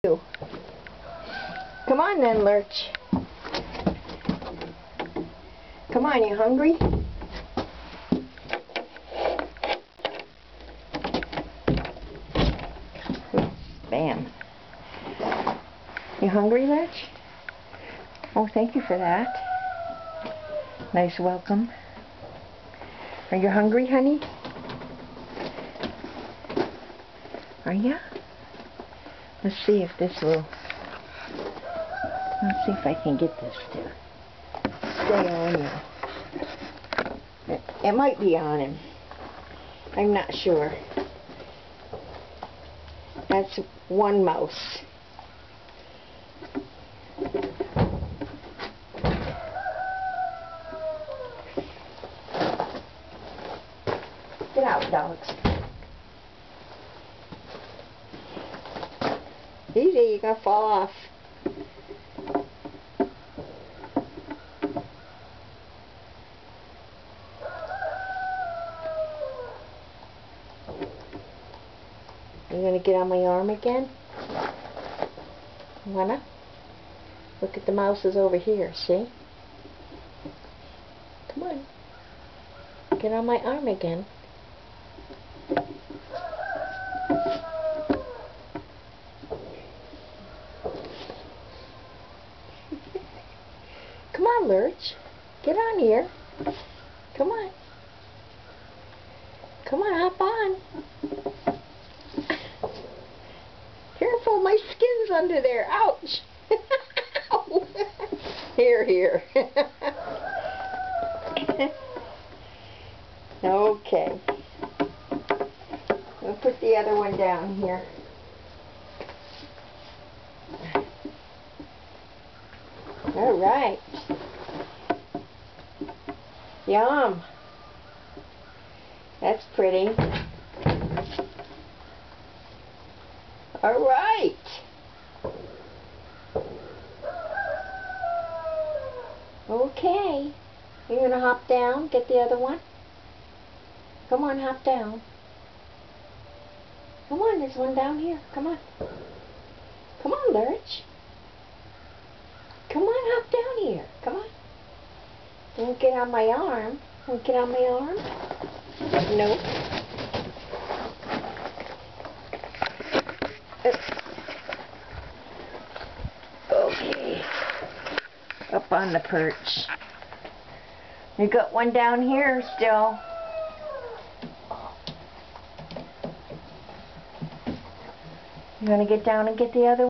you. Come on then, Lurch. Come on, you hungry? Bam. You hungry, Lurch? Oh, thank you for that. Nice welcome. Are you hungry, honey? Are you? Let's see if this will... Let's see if I can get this to stay on you. It might be on him. I'm not sure. That's one mouse. Get out, dogs. Easy, you're gonna fall off. You gonna get on my arm again? Wanna? Look at the mouses over here, see? Come on. Get on my arm again. Come on, Lurch. Get on here. Come on. Come on, hop on. Careful, my skin's under there. Ouch. Here. Okay. We'll put the other one down here. All right. Yum. That's pretty. All right. Okay. You're going to hop down, get the other one? Come on, hop down. Come on, there's one down here. Come on. Come on, Lurch. Come on, hop down here. Come on. Don't get on my arm. Don't get on my arm. Nope. Okay. Up on the perch. You got one down here still. You want to get down and get the other one?